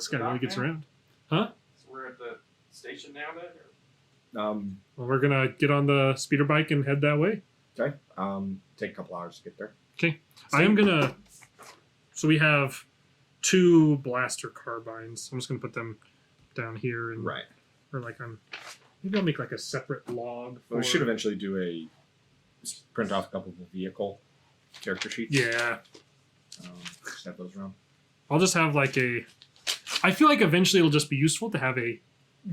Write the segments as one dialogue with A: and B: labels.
A: This guy really gets around. Huh?
B: So we're at the station now then?
A: Well, we're going to get on the speeder bike and head that way.
C: Okay. Take a couple hours to get there.
A: Okay. I am going to... So we have 2 blaster carbines. I'm just going to put them down here. And,
C: right.
A: Or like on... Maybe I'll make like a separate log.
C: Well, we should eventually do print off a couple of the vehicle character sheets.
A: Yeah.
C: Just have those around.
A: I'll just have like a... I feel like eventually it'll just be useful to have a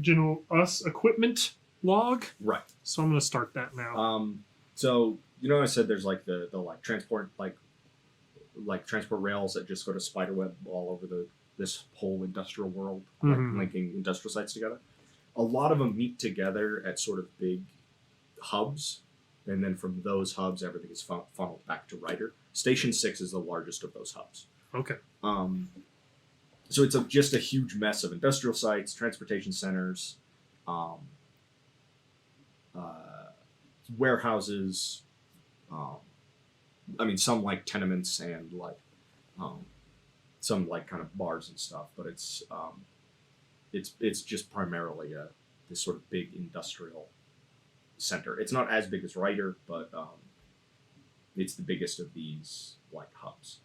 A: general us equipment log.
C: Right.
A: So I'm going to start that now.
C: So, I said there's like the like transport, like transport rails that just go to spiderweb all over this whole industrial world, like linking industrial sites together. A lot of them meet together at sort of big hubs, and then from those hubs, everything is funneled back to Ryder. Station 6 is the largest of those hubs.
A: Okay.
C: So it's just a huge mess of industrial sites, transportation centers, warehouses. Some like tenements and like some like kind of bars and stuff, but it's just primarily this sort of big industrial center. It's not as big as Ryder, but it's the biggest of these like hubs.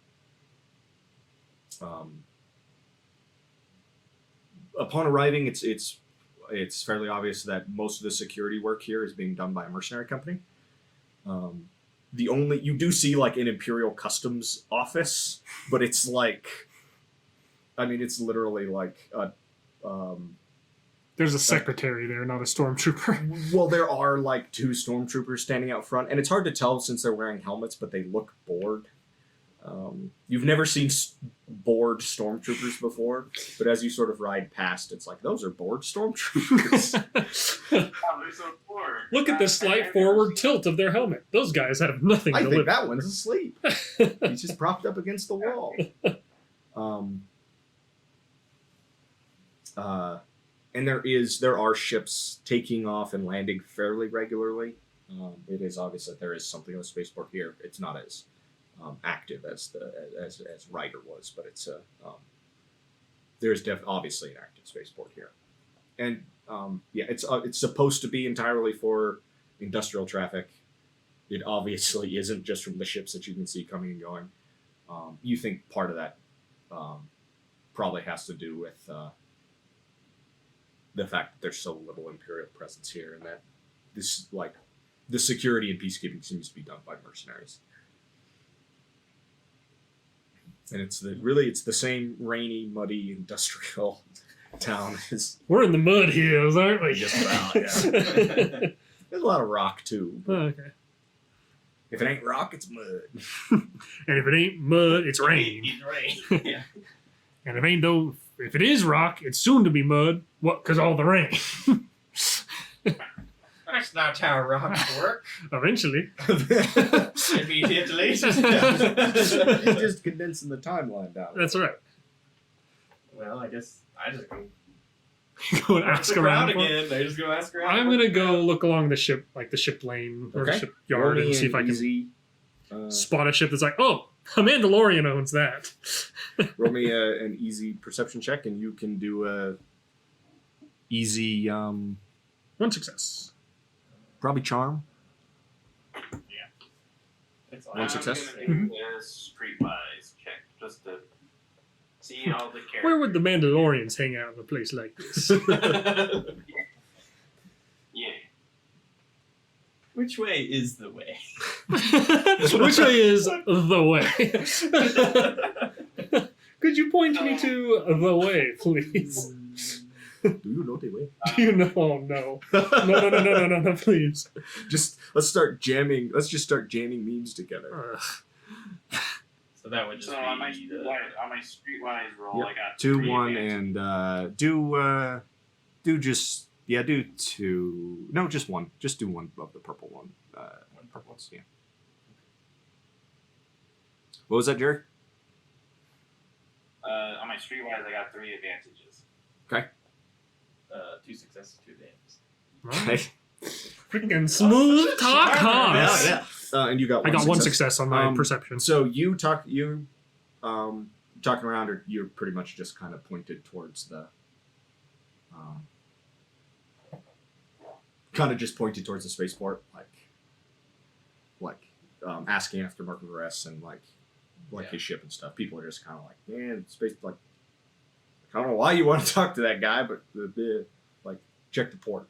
C: Upon arriving, it's fairly obvious that most of the security work here is being done by a mercenary company. You do see like an Imperial Customs office, but it's like, it's literally like
A: there's a secretary there, not a stormtrooper.
C: Well, there are like 2 stormtroopers standing out front, and it's hard to tell since they're wearing helmets, but they look bored. You've never seen bored stormtroopers before, but as you sort of ride past, it's like, those are bored stormtroopers.
B: They're so bored.
A: Look at the slight forward tilt of their helmet. Those guys have nothing to
C: I
A: live
C: think that one's asleep. He's just propped up against the wall. And there are ships taking off and landing fairly regularly. It is obvious that there is something on the spaceport here. It's not as active as Ryder was, but it's there's obviously an active spaceport here, and it's supposed to be entirely for industrial traffic. It obviously isn't just from the ships that you can see coming and going. You think part of that probably has to do with the fact that there's so little Imperial presence here, and that this like the security and peacekeeping seems to be done by mercenaries. And it's the same rainy, muddy, industrial town as...
A: We're in the mud hills, aren't we?
C: Just about, yeah. There's a lot of rock, too.
A: Oh, okay.
C: If it ain't rock, it's mud.
A: And if it ain't mud, it's rain.
B: It's rain. Yeah.
A: And if it is rock, it's soon to be mud. What? Because all the rain.
B: That's not how rocks work.
A: Eventually.
B: Immediately.
C: He's just condensing the timeline down.
A: That's right.
B: Well, I guess I just go
A: Go and ask around
B: again. They just go ask around.
A: I'm gonna go look along the ship lane or the ship yard and see if I can spot a ship that's like, oh, a Mandalorian owns that.
C: Roll me an easy perception check, and you can do a easy
A: 1 success.
C: Probably charm.
B: Yeah. It's
C: One success.
B: I'm gonna do a streetwise check just to see all the characters.
A: Where would the Mandalorians hang out in a place like this?
B: Yeah.
D: Which way is the way?
A: Which way is the way? Could you point me to the way, please?
C: Do you know the way?
A: Do you know? Oh, no. No, please.
C: Let's just start jamming memes together.
D: So that would just
B: So
D: be
B: on my streetwise roll,
C: Yep.
B: I got
C: 2,
B: 3
C: 1,
B: advantages.
C: and do 2. No, just 1. Just do 1 of the purple one. 1 purple. Yeah. What was that, Jerry?
B: On my streetwise, I got 3 advantages.
C: Okay.
D: 2 successes, 2 advantages.
C: Okay.
A: Freaking smooth talk,
C: Yeah. And you got 1
A: I got 1 success on my perception.
C: So you talking around, or you're pretty much just kind of pointed towards the, spaceport, asking after Marco Vuress and his ship and stuff. People are just kind of like, man, space, like, I don't know why you want to talk to that guy, but check the port.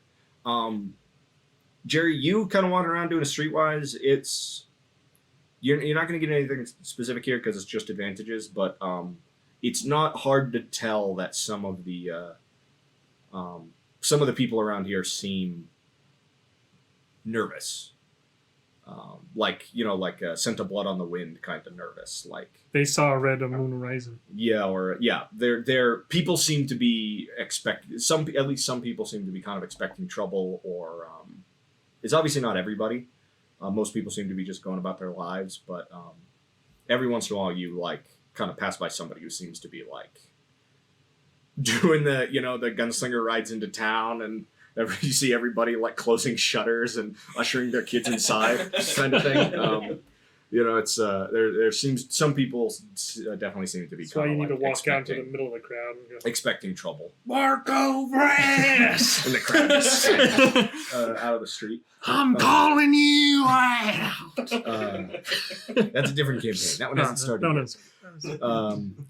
C: Jerry, you kind of wander around doing a streetwise. You're not going to get anything specific here because it's just advantages, but it's not hard to tell that some of the people around here seem nervous. Scent of blood on the wind kind of nervous. Like
A: they saw a red moon rising.
C: Yeah, they're people seem to be some people seem to be kind of expecting trouble, or it's obviously not everybody. Most people seem to be just going about their lives, but every once in a while you kind of pass by somebody who seems to be doing the gunslinger rides into town, and you see everybody closing shutters and ushering their kids inside, kind of thing. It's there seems some people definitely seem to be.
A: That's why you need to walk out to the middle of the crowd and go,
C: expecting trouble.
A: Marco Vuress!
C: And the crowd is out of the street.
A: I'm calling you out.
C: That's a different campaign. That one hasn't started yet.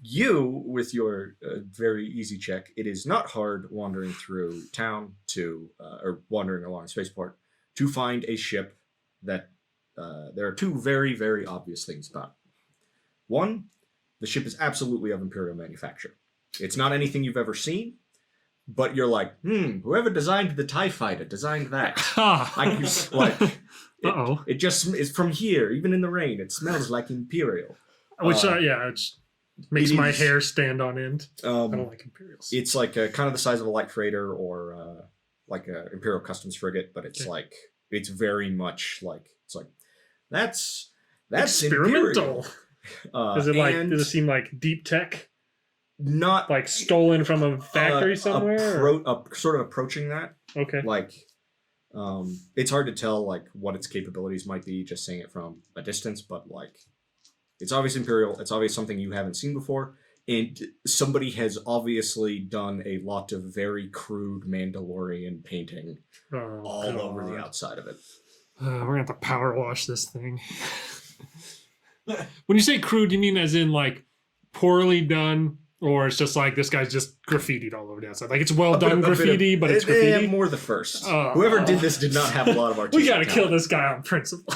C: You, with your very easy check, it is not hard wandering through town or wandering along spaceport to find a ship that there are two very, very obvious things about it. One, the ship is absolutely of Imperial manufacture. It's not anything you've ever seen, but you're like, whoever designed the TIE fighter designed that. It just is from here, even in the rain. It smells like Imperial.
A: Which, it makes my hair stand on end. I don't like Imperials.
C: It's kind of the size of a light freighter or a Imperial Customs frigate, but it's it's very much that's
A: experimental.
C: Imperial.
A: Does it seem like deep tech?
C: Not
A: stolen from a factory somewhere?
C: Sort of approaching that.
A: Okay.
C: It's hard to tell what its capabilities might be just seeing it from a distance, but it's obviously Imperial. It's obviously something you haven't seen before, and somebody has obviously done a lot of very crude Mandalorian painting all over the outside of it.
A: We're gonna have to power wash this thing. When you say crude, you mean as in poorly done, or it's just this guy's just graffitied all over the outside? It's well done graffiti, but it's graffiti.
C: More the first. Whoever did this did not have a lot of artistic.
A: We gotta kill this guy on principle.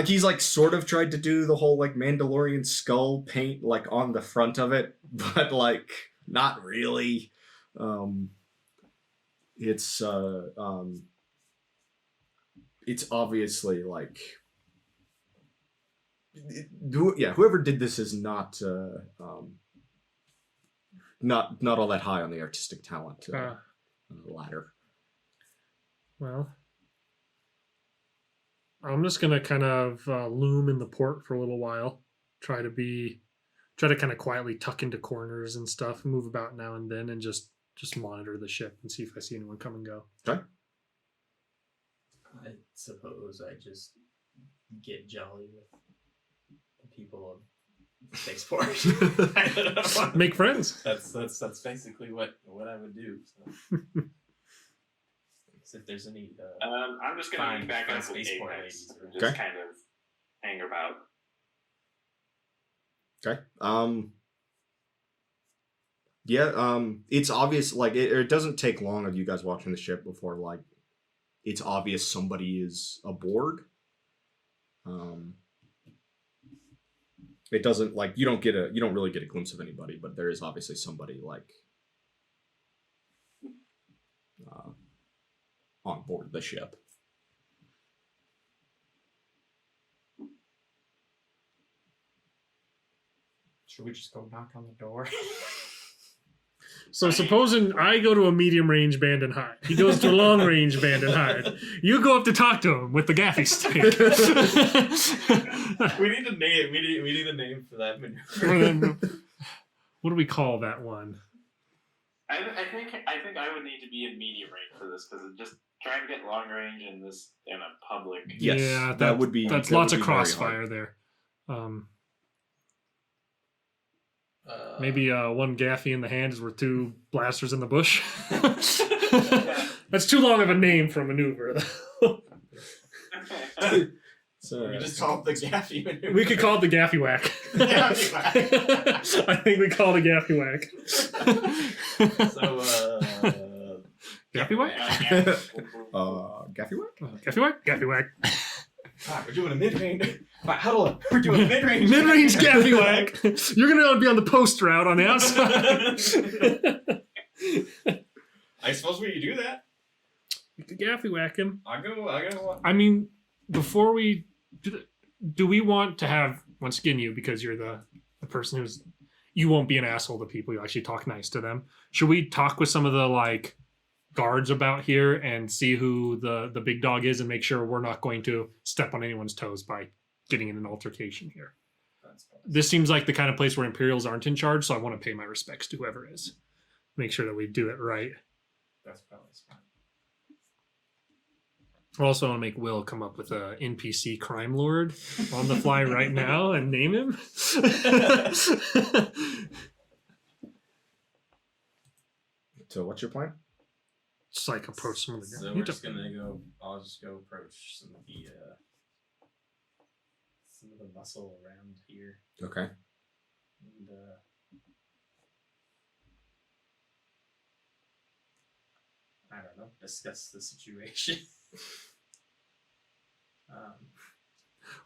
C: He's sort of tried to do the whole Mandalorian skull paint on the front of it, but not really. It's obviously whoever did this is not all that high on the artistic talent ladder.
A: Well, I'm just gonna kind of loom in the port for a little while. Try to kind of quietly tuck into corners and stuff, move about now and then, and just monitor the ship and see if I see anyone come and go.
C: Okay.
D: I suppose I just get jolly with the people of spaceport. I don't know.
A: Make friends.
D: That's basically what I would do. So. If there's any,
B: I'm just gonna be back up with
D: spaceport
B: Apex
D: ladies.
B: and just kind of hang about.
C: Okay. It's obvious. It doesn't take long of you guys watching the ship before it's obvious somebody is aboard. It doesn't you don't really get a glimpse of anybody, but there is obviously somebody on board the ship.
D: Should we just go knock on the door?
A: So supposing I go to a medium range band and hide. He goes to a long range band and hide. You go up to talk to him with the gaffy stick.
D: We need a name. We need a name for that maneuver.
A: What do we call that one?
B: I think I would need to be in medium range for this because just trying to get long range in a public.
C: Yes,
A: yeah,
C: that would be.
A: That's lots of crossfire there. Maybe one gaffy in the hand is worth 2 blasters in the bush. That's too long of a name for a maneuver.
C: So
D: We just call it the Gaffy maneuver.
A: We could call it the gaffy whack.
D: Gaffy whack.
A: I think we call it a gaffy whack.
D: So,
A: Gaffy whack?
C: Gaffy work?
A: Gaffy whack? Gaffy whack.
D: Alright, we're doing a mid-range. Alright, huddle up. We're doing a mid-range.
A: Mid-range gaffy whack. You're gonna be on the post route on the outside.
D: I suppose we could do that.
A: The gaffy whacking.
D: I go.
A: I mean, before we do we want to have, once again, you, because you're the person who's, you won't be an asshole to people, you actually talk nice to them. Should we talk with some of the like guards about here and see who the big dog is and make sure we're not going to step on anyone's toes by getting in an altercation here? This seems like the kind of place where Imperials aren't in charge, so I want to pay my respects to whoever is. Make sure that we do it right.
D: That's probably fine.
A: I also want to make Will come up with a NPC crime lord on the fly right now and name him.
C: So what's your plan?
A: Just like approach some of the guys.
D: So we're just gonna go. I'll just go approach some of the muscle around here,
C: Okay.
D: and I don't know, discuss the situation.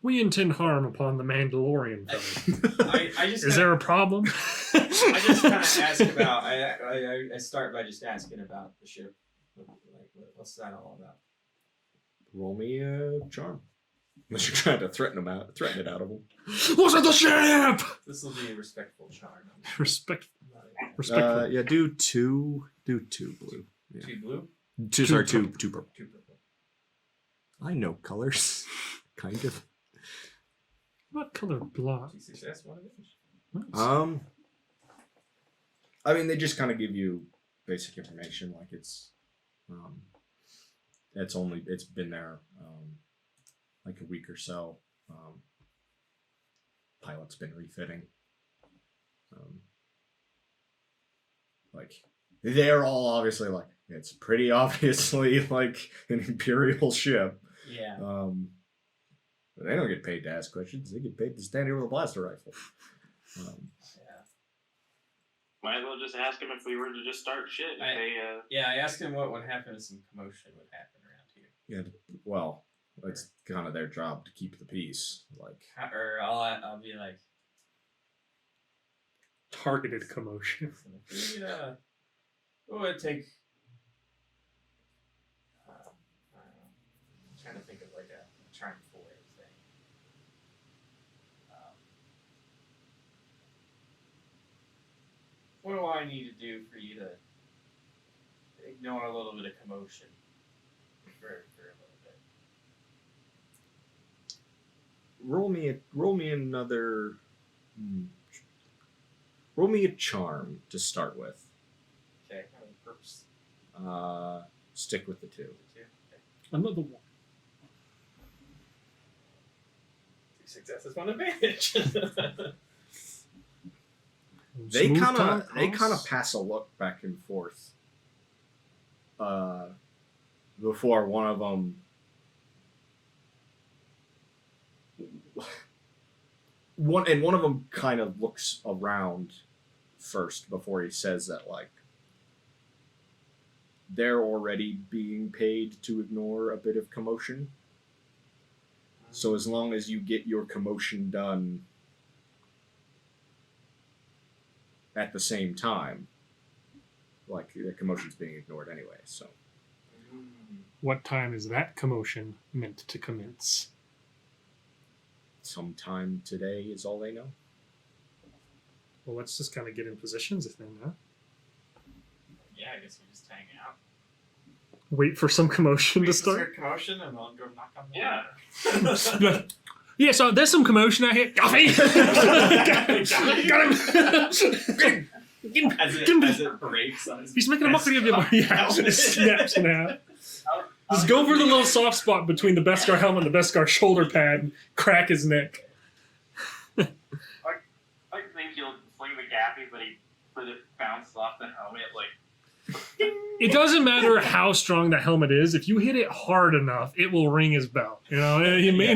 A: We intend harm upon the Mandalorian fellow.
D: I just
A: Is there a problem?
D: I just kind of ask about. I start by just asking about the ship. Like, what's that all about?
C: Roll me a charm. Unless you're trying to threaten it out of him.
A: What's at the ship?
D: This will be a respectful charm.
A: Respectful.
C: Yeah, do two blue. Yeah.
D: 2 blue,
C: Two purple.
D: 2 purple.
C: I know colors. Kind of.
A: What color block?
D: 2 success, 1 advantage.
A: Nice.
C: I mean, they just kind of give you basic information, like it's been there like a week or so. Pilot's been refitting. Like they're all obviously like it's pretty obviously like an Imperial ship.
D: Yeah.
C: But they don't get paid to ask questions. They get paid to stand here with a blaster rifle.
B: Might as well just ask him if we were to just start shit.
D: Yeah, I asked him what would happen if some commotion would happen around here.
C: Yeah, well, it's kind of their job to keep the peace. Like,
D: Or I'll be like,
A: Targeted commotion.
D: what would it take? I don't know. I'm trying to think of like a charm for thing. What do I need to do for you to ignore a little bit of commotion for a little bit?
C: roll me another. Roll me a charm to start with.
D: Okay, how many perks?
C: Stick with the 2.
D: 2. Okay.
A: Another one.
D: 2 successes, 1 advantage.
C: They
A: Smooth
C: kind
A: tongue
C: of
A: cross.
C: pass a look back and forth. Before one of them. One of them kind of looks around first before he says that, like, they're already being paid to ignore a bit of commotion. So as long as you get your commotion done at the same time, like, the commotion's being ignored anyway, so.
A: What time is that commotion meant to commence?
C: Sometime today is all they know.
A: Well, let's just kind of get in positions then, huh?
D: Yeah, I guess we just hang out.
A: Wait for some commotion
D: Wait
A: to
D: for
A: start.
D: commotion, and I'll go knock on the
B: Yeah.
A: Yeah, so there's some commotion out here. Coffee! Got him!
D: As it breaks on his
A: He's making a mockery of your body. Yeah,
D: helmet.
A: it snaps in half. Just go for the little soft spot between the Beskar helmet and the Beskar shoulder pad and crack his neck.
B: I think you'll fling the gaffy but it bounced off the helmet like.
A: It doesn't matter how strong the helmet is. If you hit it hard enough, it will ring his bell. You know, you may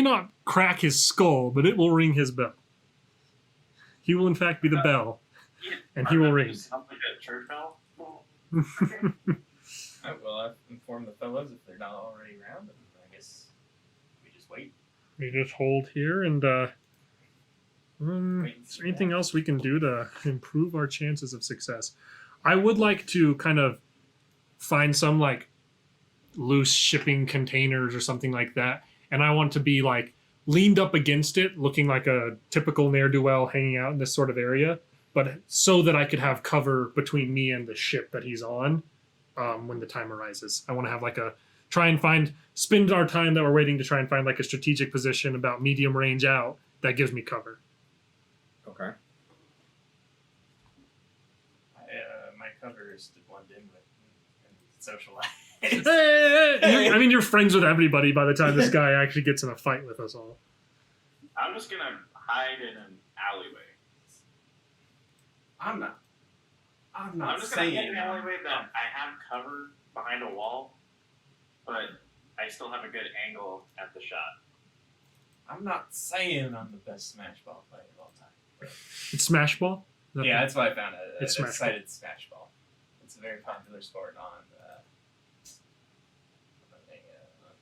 A: not crack his skull, but it will ring his bell. He will in fact be the bell, and he will ring.
B: Sounds like a church bell.
D: Well, I've informed the fellows if they're not already around, then I guess we just wait.
A: We just hold here, and is there anything else we can do to improve our chances of success? I would like to kind of find some like loose shipping containers or something like that, and I want to be like leaned up against it, looking like a typical ne'er-do-well hanging out in this sort of area, but so that I could have cover between me and the ship that he's on when the time arises. I want to have like spend our time that we're waiting to try and find like a strategic position about medium range out that gives me cover.
C: Okay.
D: My cover is to blend in with and socialize.
A: Hey. I mean, you're friends with everybody by the time this guy actually gets in a fight with us all.
B: I'm just gonna hide in an alleyway.
D: I'm not
B: I'm just gonna
D: saying
B: hide in an alleyway that I have covered behind a wall, but I still have a good angle at the shot.
D: I'm not saying I'm the best Smash Ball player of all time.
A: It's Smash Ball?
D: Yeah, that's what I found.
A: It's
D: I
A: Smash
D: cited Smash Ball. It's a very popular sport on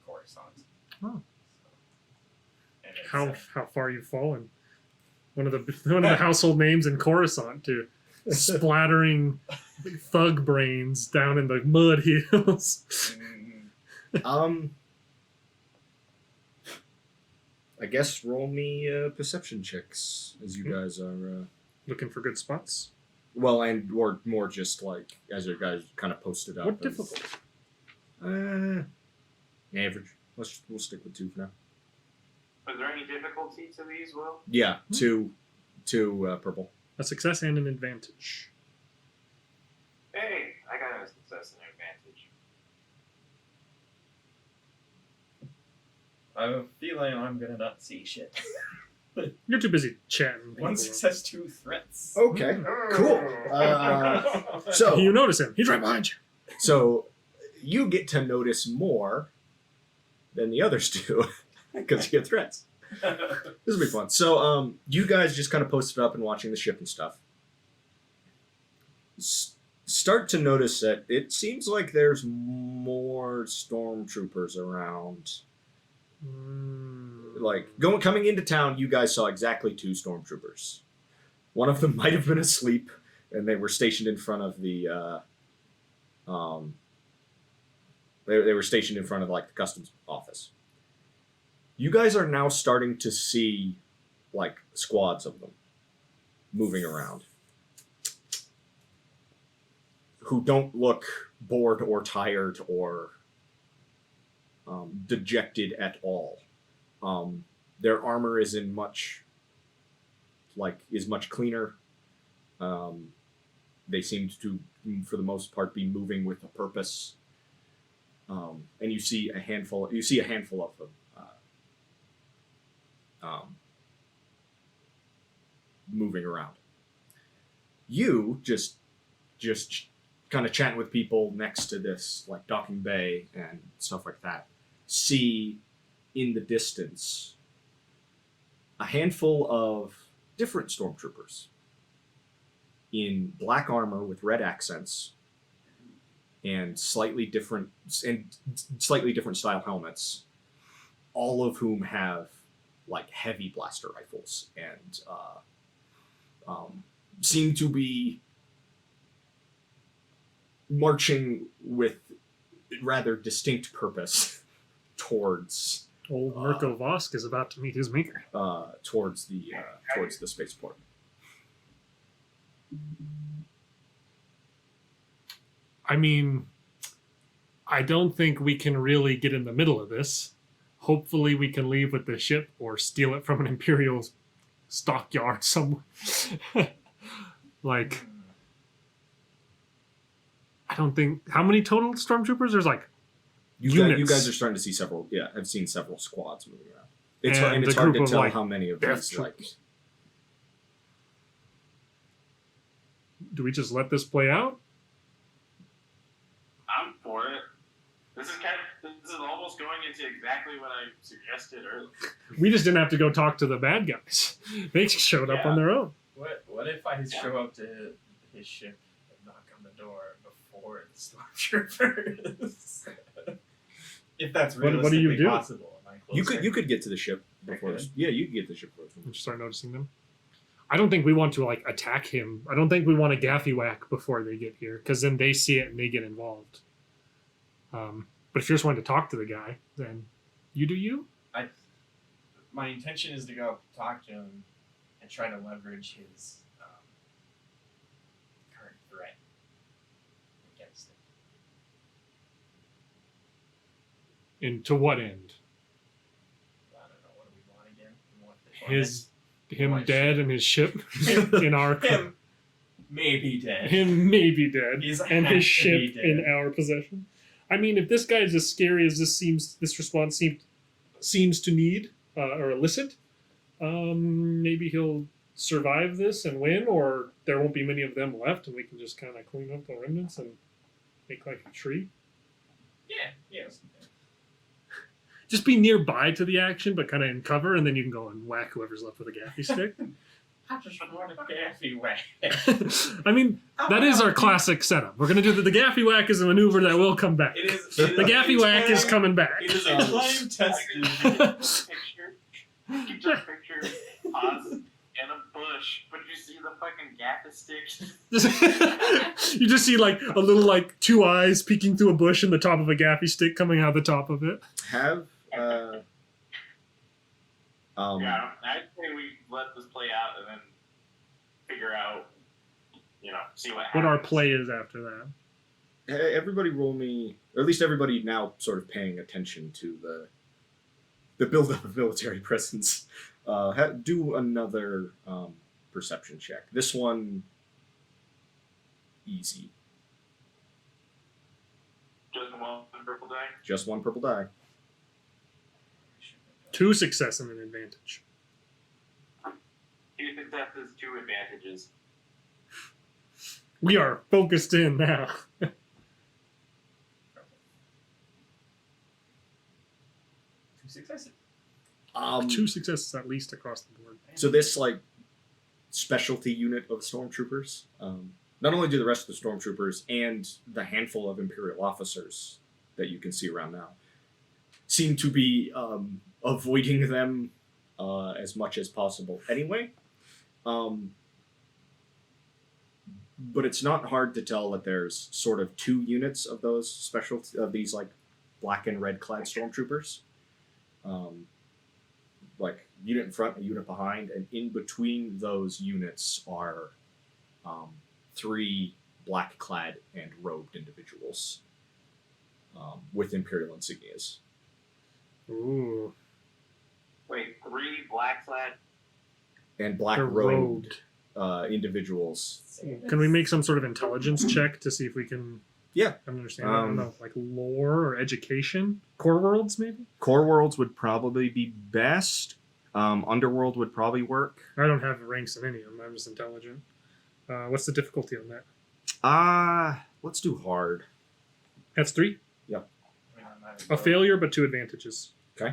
D: Coruscant.
A: Oh.
D: And it's,
A: How far you've fallen. One of the household names in Coruscant too. Splattering thug brains down in the mud hills.
C: I guess roll me perception checks as you guys are
A: Looking for good spots.
C: well, and or more just like as you guys kind of posted up.
A: What difficulty?
C: Average. We'll stick with 2 for now.
B: Is there any difficulty to these, Will?
C: Yeah, two purple.
A: A success and an advantage.
B: Hey, I got a success and advantage.
D: I have a feeling I'm gonna not see shit.
A: You're too busy chatting.
D: One success, 2 threats.
C: Okay, cool. So
A: You notice him. He's right behind you.
C: So you get to notice more than the others do because you get threats. This will be fun. So you guys just kind of posted up and watching the ship and stuff. Start to notice that it seems like there's more stormtroopers around. Like coming into town, you guys saw exactly 2 stormtroopers. One of them might have been asleep, and they were stationed in front of the. They were stationed in front of like the customs office. You guys are now starting to see like squads of them moving around, who don't look bored or tired or dejected at all. Their armor is much cleaner. They seem to, for the most part, be moving with a purpose. And you see a handful of them moving around. You just kind of chatting with people next to this like docking bay and stuff like that. See in the distance a handful of different stormtroopers in black armor with red accents and slightly different style helmets, all of whom have like heavy blaster rifles and seem to be marching with rather distinct purpose towards
A: Old Marco Vosk is about to meet his maker.
C: towards the spaceport.
A: I mean, I don't think we can really get in the middle of this. Hopefully we can leave with the ship or steal it from an Imperial stockyard somewhere. Like, I don't think... How many total stormtroopers? There's like
C: You guys are starting to see several... Yeah, I've seen several squads moving around. It's hard to tell how many of these, like...
A: Do we just let this play out?
B: I'm for it. This is almost going into exactly what I suggested earlier.
A: We just didn't have to go talk to the bad guys. They showed up on their own.
D: What if I show up to his ship and knock on the door before the stormtroopers? If that's realistically
A: What do you do?
D: possible. Am I
C: You
D: closer?
C: could get to the ship before.
D: Okay.
C: Yeah, you could get to the ship before.
A: And just start noticing them. I don't think we want to like attack him. I don't think we want to gaffy whack before they get here, because then they see it and they get involved. But if you're just wanting to talk to the guy, then you do you.
D: My intention is to go talk to him and try to leverage his current threat against him.
A: And to what end?
D: I don't know. What do we want again? We want the Torment?
A: Him
D: My
A: dead
D: ship.
A: and his ship in our
D: Him maybe dead.
A: him maybe dead
D: He's
A: and his ship
D: happy dead.
A: in our possession. I mean, if this guy is as scary as this response seems to need or elicit, maybe he'll survive this and win, or there won't be many of them left, and we can just kind of clean up the remnants and make like a tree.
D: Yes.
A: Just be nearby to the action, but kind of in cover, and then you can go and whack whoever's left with a gaffy stick.
D: I just want a gaffy whack.
A: I mean, that is our classic setup. We're going to do the gaffy whack is a maneuver that will come back.
D: It is.
A: The gaffy whack is coming back.
D: It is a time tested.
B: Picture, just picture us in a bush, but you see the fucking gaffa stick.
A: You just see like a little like two eyes peeking through a bush and the top of a gaffy stick coming out the top of it.
C: Have
B: Yeah, I'd say we let this play out and then figure out, see what happens.
A: What our play is after that.
C: hey, everybody roll me, or at least everybody now sort of paying attention to the buildup of military presence. Do another perception check. This one, easy.
B: Just one purple die.
C: Just one purple die.
A: 2 success and an advantage.
B: 2 successes, 2 advantages.
A: We are focused in now.
D: 2 successes.
A: 2 successes at least across the board.
C: So this like specialty unit of stormtroopers, not only do the rest of the stormtroopers and the handful of Imperial officers that you can see around now seem to be avoiding them as much as possible anyway. But it's not hard to tell that there's sort of 2 units of those special of these like black and red clad stormtroopers. Like unit in front, a unit behind, and in between those units are 3 black clad and robed individuals with Imperial insignias.
A: Ooh.
B: Wait, 3 black clad.
C: And black
A: They're
C: robed
A: robed.
C: Individuals.
A: Can we make some sort of intelligence check to see if we can
C: Yeah.
A: understand? I don't know, like lore or education? Core worlds, maybe?
C: Core worlds would probably be best. Underworld would probably work.
A: I don't have ranks in any of them. I'm just intelligent. What's the difficulty on that?
C: Let's do hard.
A: That's 3. A failure, but 2 advantages.
B: 2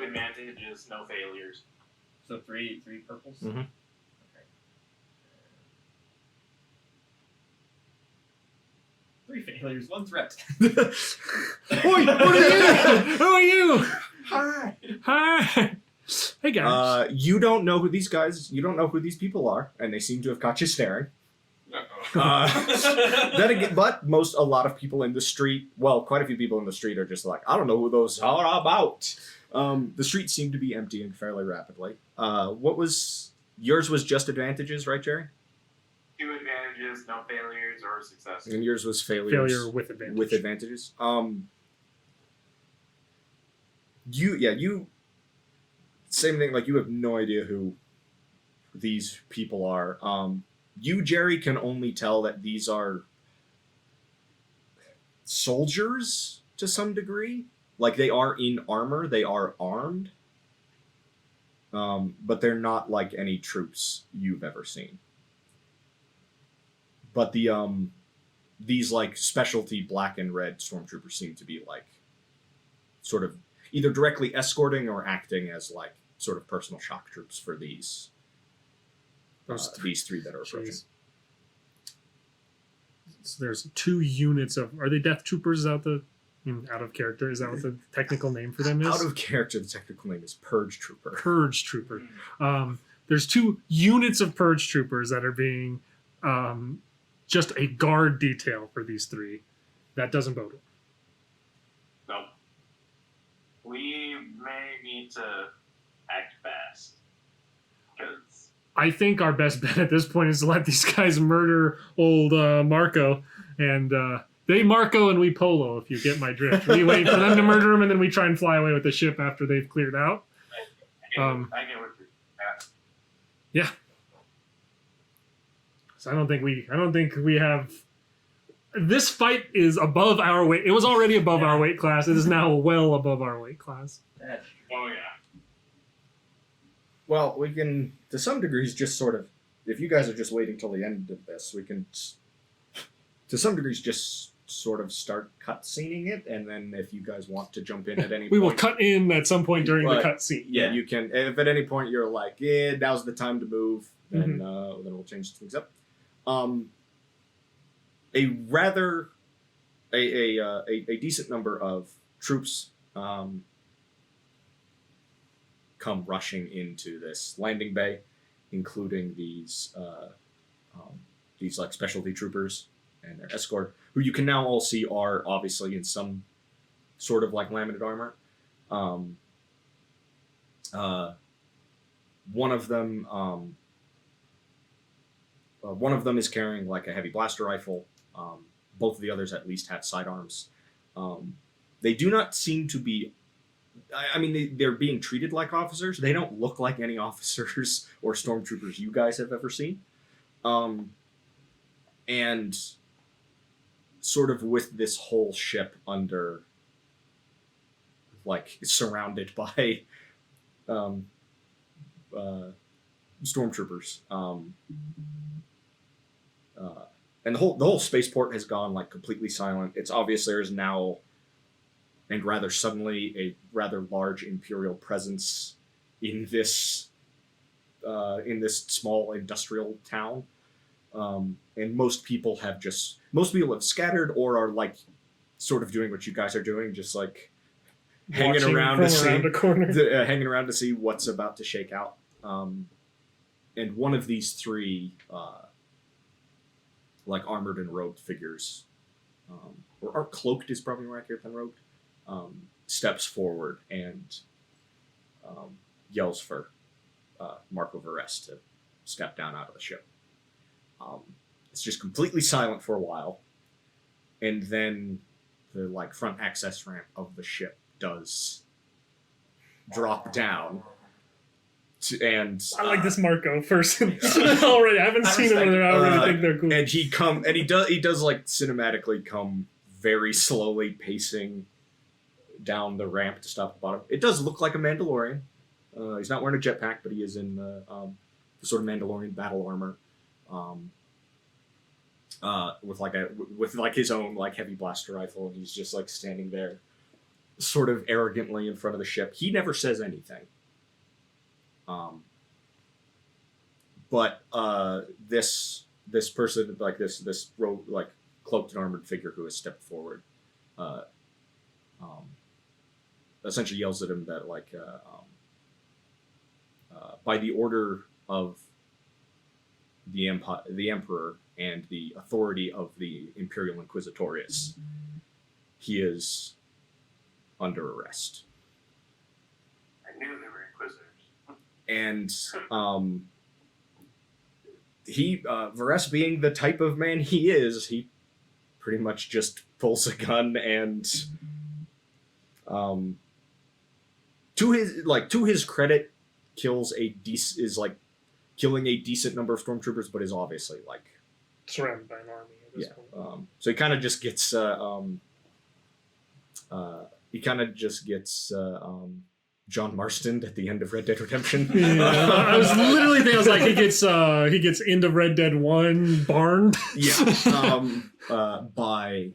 B: advantages, no failures.
D: So 3 purples.
C: Mhm.
D: Okay. 3 failures, 1 threat.
A: Oi, what are you? Who are you?
D: Hi.
A: Hi. Hey guys.
C: You don't know who these guys. You don't know who these people are, and they seem to have caught you staring. Then again, but a lot of people in the street, well, quite a few people in the street are just like, I don't know who those are about. The streets seem to be emptying fairly rapidly. Yours was just advantages, right, Jerry?
B: 2 advantages, no failures or successes.
C: And yours was failures.
A: Failure with advantage.
C: With advantages. You same thing, like you have no idea who these people are. You, Jerry, can only tell that these are soldiers to some degree. Like they are in armor, they are armed. But they're not like any troops you've ever seen. but these like specialty black and red stormtroopers seem to be like sort of either directly escorting or acting as like sort of personal shock troops for these three that are approaching.
A: Jeez. So there's 2 units of. Are they Death Troopers? Is that out of character? Is that what the technical name for them is?
C: Out of character, the technical name is Purge Trooper.
A: Purge Trooper. There's 2 units of Purge Troopers that are being just a guard detail for these 3. That doesn't bode well.
B: Nope. We may need to act fast. Because
A: I think our best bet at this point is to let these guys murder old Marco, and they Marco and we Polo, if you get my drift. We wait for them to murder him, and then we try and fly away with the ship after they've cleared out.
B: I get what you're at.
A: Yeah. So I don't think we have. This fight is above our weight. It was already above our weight class. It is now well above our weight class.
D: That's
B: Oh, yeah.
C: Well, we can, to some degrees, just sort of, if you guys are just waiting till the end of this, we can, to some degrees, just sort of start cutscening it, and then if you guys want to jump in at any
A: We
C: point...
A: will cut in at some point during the
C: But,
A: cutscene.
C: Yeah, you can, if at any point you're like, yeah, now's the time to move, then then we'll change things up. A rather, a decent number of troops come rushing into this landing bay, including these like specialty troopers and their escort, who you can now all see are obviously in some sort of like laminate armor. One of them is carrying like a heavy blaster rifle. Both of the others at least have sidearms. They do not seem to be. I mean, they're being treated like officers. They don't look like any officers or stormtroopers you guys have ever seen. And sort of with this whole ship under, like, surrounded by stormtroopers. And the whole spaceport has gone, like, completely silent. It's obvious there is now, and rather suddenly, a rather large Imperial presence in this small industrial town. And most people have scattered or are like sort of doing what you guys are doing, just like hanging around to see what's about to shake out. And one of these 3 like armored and robed figures, or cloaked is probably more accurate than robed, steps forward and yells for Marco Vuress to step down out of the ship. It's just completely silent for a while, and then the like front access ramp of the ship does drop down. And
A: I like this Marco person already. I haven't seen him, and I already think they're cool.
C: And he does like cinematically come very slowly pacing down the ramp to stop at the bottom. It does look like a Mandalorian. He's not wearing a jetpack, but he is in the sort of Mandalorian battle armor, with his own like heavy blaster rifle, and he's just like standing there, sort of arrogantly in front of the ship. He never says anything. But this person, like this cloaked and armored figure who has stepped forward, essentially yells at him that by the order of the Emperor and the authority of the Imperial Inquisitorius, he is under arrest.
B: I knew they were Inquisitors.
C: And Vuress, being the type of man he is, he pretty much just pulls a gun and, to his credit, killing a decent number of stormtroopers, but is obviously like
A: surrounded by an army at this point.
C: So he kind of just gets John Marston at the end of Red Dead Redemption.
A: Yeah, I was literally thinking, I was like, he gets into Red Dead 1 barned.
C: Yeah. By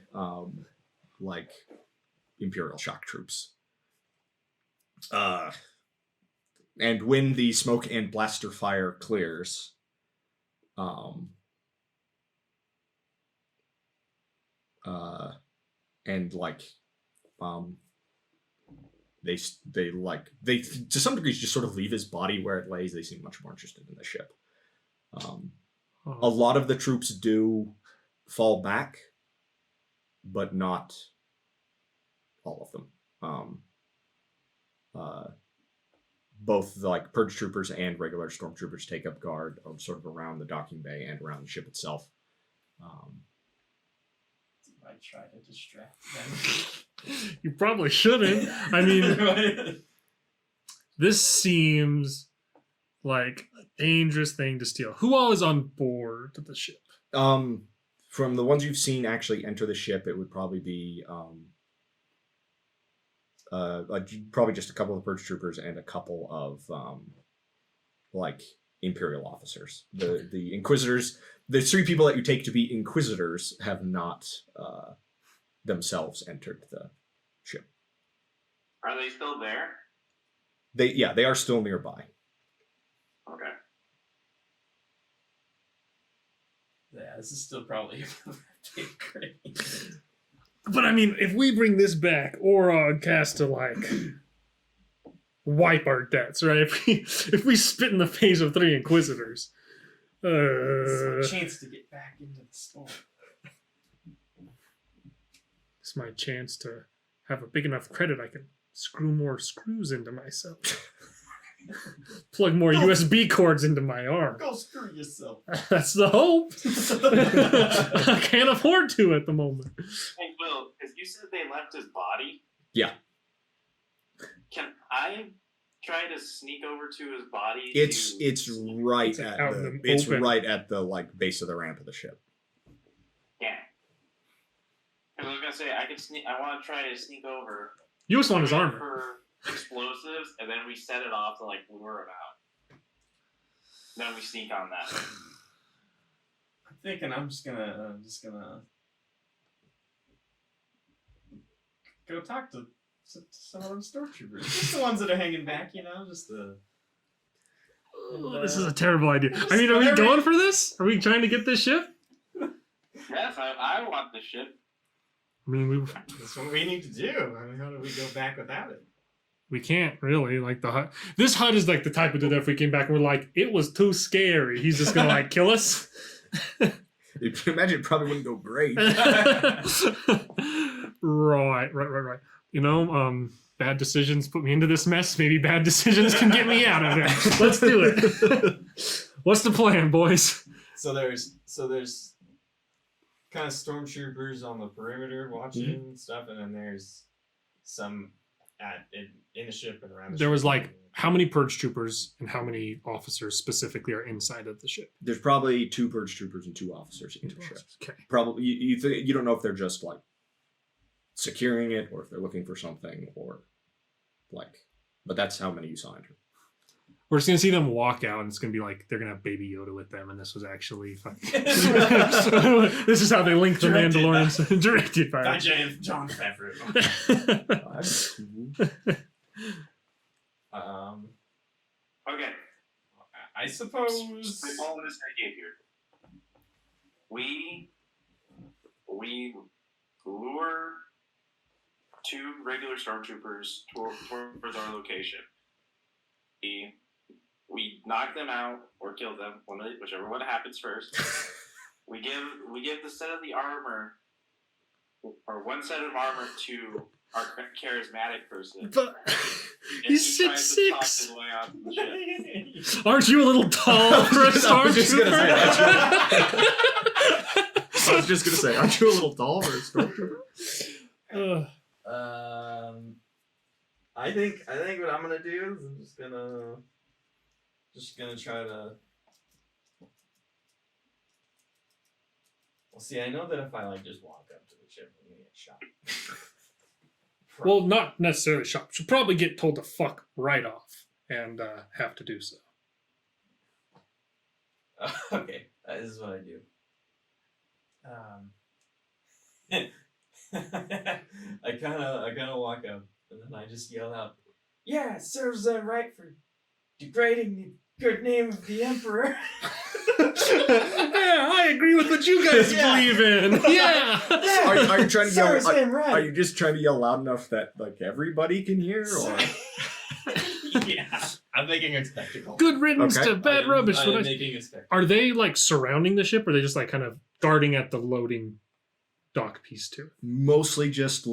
C: like Imperial shock troops. And when the smoke and blaster fire clears, and like, they to some degree just sort of leave his body where it lays. They seem much more interested in the ship. A lot of the troops do fall back, but not all of them. Both like purge troopers and regular stormtroopers take up guard sort of around the docking bay and around the ship itself.
D: I try to distract them.
A: You probably shouldn't. I mean, this seems like a dangerous thing to steal. Who all is on board the ship?
C: From the ones you've seen actually enter the ship, it would probably be probably just a couple of purge troopers and a couple of like Imperial officers. The Inquisitors, the 3 people that you take to be Inquisitors, have not themselves entered the ship.
B: Are they still there?
C: They are still nearby.
B: Okay.
D: Yeah, this is still probably great.
A: But I mean, if we bring this back, Orog has to like wipe our debts, right? If we spit in the face of 3 Inquisitors,
D: It's my chance to get back into the store.
A: it's my chance to have a big enough credit I can screw more screws into myself, plug more USB cords into my arm.
D: Go screw yourself.
A: That's the hope. I can't afford to at the moment.
B: Hey, Will, because you said they left his body.
C: Yeah.
B: Can I try to sneak over to his body?
C: It's right
A: It's
C: at
A: out in
C: the
A: the
C: it's
A: open.
C: right at the like base of the ramp of the ship.
B: Yeah. Because I was gonna say I can sneak. I want to try to sneak over.
A: You just want his armor.
B: For explosives, and then we set it off to like lure him out. Then we sneak on that.
D: I'm thinking I'm just gonna go talk to some of them stormtroopers. Just the ones that are hanging back, just the.
A: This is a terrible idea. I mean, are we going for this? Are we trying to get this ship?
B: Yes, I want the ship.
A: I mean,
D: That's what we need to do. I mean, how do we go back without it?
A: we can't really. Like the HUD. This HUD is like the type of dude that if we came back and we're like, it was too scary. He's just gonna like kill us.
C: You can imagine it probably wouldn't go great.
A: Right. You know, bad decisions put me into this mess. Maybe bad decisions can get me out of it. Let's do it. What's the plan, boys?
D: So there's kind of stormtroopers on the perimeter watching stuff, and then there's some in the ship and around the
A: There
D: ship.
A: was like how many purge troopers and how many officers specifically are inside of the ship?
C: There's probably 2 purge troopers and 2 officers in the ship.
A: Okay.
C: Probably you don't know if they're just like securing it or if they're looking for something or like, but that's how many you saw enter.
A: We're just gonna see them walk out, and it's gonna be like they're gonna have Baby Yoda with them, and this was actually fun. This is how they link the
D: Directed
A: Mandalorians. Directed by
D: John Favreau.
B: Okay.
D: I suppose.
B: I follow this idea here. We lure 2 regular stormtroopers towards our location. We knock them out or kill them, whichever one happens first. We give the set of the armor, or one set of armor to our charismatic person.
A: But
B: And
A: he's
B: he tries to talk
A: 6'6".
B: his way onto the ship.
A: Aren't you a little tall for a
C: I was just gonna say,
A: stormtrooper?
C: I was just gonna say, aren't you a little tall for a stormtrooper?
D: I think what I'm gonna do is I'm just gonna try to. Well, see, I know that if I just walk up to the ship, I'm gonna get shot.
A: Well, not necessarily shop. She'll probably get told to fuck right off and have to do so.
D: Okay, this is what I do. I kind of walk up and then I just yell out, "Yeah, it serves them right for degrading the good name of the Emperor."
A: Yeah, I agree with what you guys believe in. Yeah.
C: Are you trying to yell?
D: Serves him right.
C: Are you just trying to yell loud enough that like everybody can hear? Or
D: Yeah, I'm making a spectacle.
A: Good riddance
C: Okay.
A: to bad rubbish.
D: I'm making a spectacle.
A: Are they like surrounding the ship, or are they just like kind of guarding at the loading dock piece too?
C: mostly just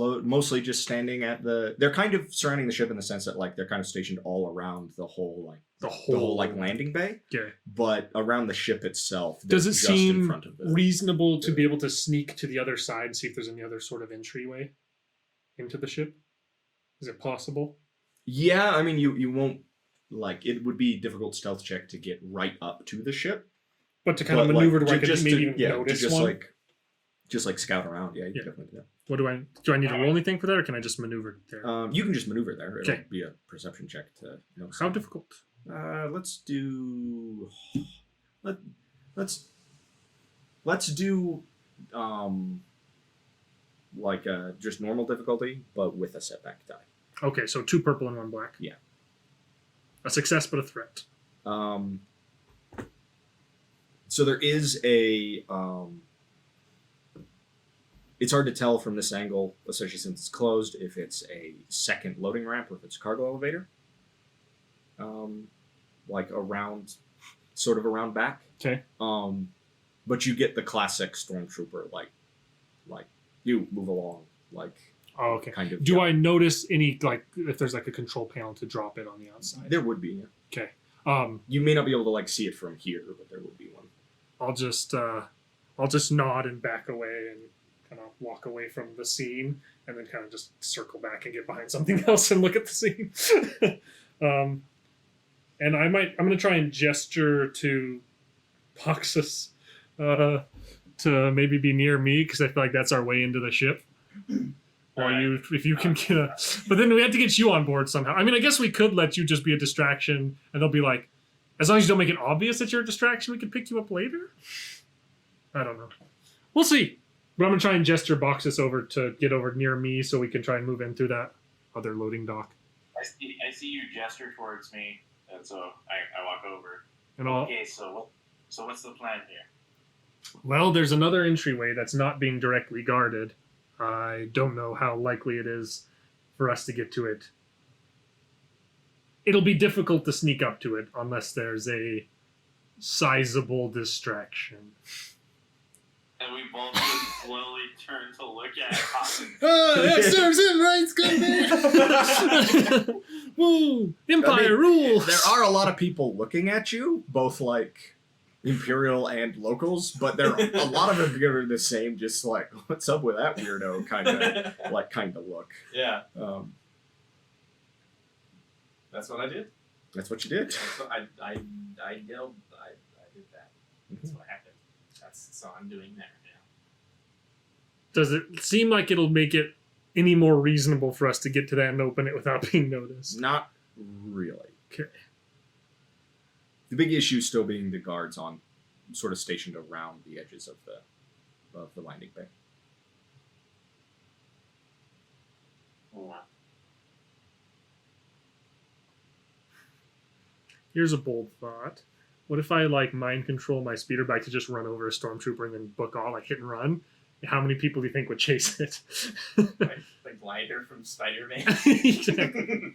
C: standing at the. They're kind of surrounding the ship in the sense that like they're kind of stationed all around the whole like landing bay.
A: Okay.
C: But around the ship itself,
A: Does
C: they're
A: it
C: just in
A: seem
C: front of it.
A: reasonable to be able to sneak to the other side and see if there's any other sort of entryway into the ship? Is it possible?
C: Yeah, I mean you won't like it would be a difficult stealth check to get right up to the ship.
A: But to kind of
C: But,
A: maneuver
C: like,
A: to where I could
C: just
A: maybe
C: to,
A: even
C: yeah,
A: notice
C: to just
A: one?
C: like scout around. Yeah, you
A: Yeah.
C: can definitely do that.
A: What do I need to roll anything for that, or can I just maneuver there?
C: You can just maneuver there. It'll
A: Okay.
C: be a perception check to know.
A: How difficult?
C: Let's do. Let's do. Like just normal difficulty, but with a setback die.
A: Okay, so 2 purple and 1 black.
C: Yeah.
A: A success, but a threat.
C: So there is a. It's hard to tell from this angle, especially since it's closed, if it's a second loading ramp or if it's a cargo elevator. Like sort of around back.
A: Okay.
C: But you get the classic stormtrooper like you move along like.
A: Oh, okay.
C: Kind of.
A: Do
C: yeah.
A: I notice any, like, if there's like a control panel to drop it on the outside?
C: There would be. Yeah.
A: Okay.
C: You may not be able to like see it from here, but there would be one.
A: I'll just nod and back away and kind of walk away from the scene, and then kind of just circle back and get behind something else and look at the scene. And I'm gonna try and gesture to Poxus to maybe be near me, because I feel like that's our way into the ship. Or if you can get a, but then we have to get you on board somehow. I mean, I guess we could let you just be a distraction, and they'll be like, as long as you don't make it obvious that you're a distraction, we can pick you up later. I don't know. We'll see. But I'm gonna try and gesture Boxus over to get over near me, so we can try and move in through that other loading dock.
B: I see you gesture towards me, and so I walk over.
A: And I'll,
B: Okay, so what's the plan here?
A: well, there's another entryway that's not being directly guarded. I don't know how likely it is for us to get to it. It'll be difficult to sneak up to it unless there's a sizable distraction.
B: And we both just slowly turn to look at Cotton.
A: That serves him right, Scummy! Woo! Empire rules!
C: There are a lot of people looking at you, both like Imperial and locals, but there are a lot of them are the same, just like, what's up with that weirdo kind of look.
D: Yeah,
C: That's
D: that's what I did.
C: what you did.
D: That's what I yelled. I did that. That's what happened. So I'm doing that now.
A: Does it seem like it'll make it any more reasonable for us to get to that and open it without being noticed?
C: Not really.
A: Okay.
C: The big issue still being the guards on, sort of stationed around the edges of the landing bay.
A: Here's a bold thought. What if I like mind control my speeder bike to just run over a stormtrooper and then book all, like hit and run? How many people do you think would chase it?
D: Like Glider from Spider-Man.
A: Exactly.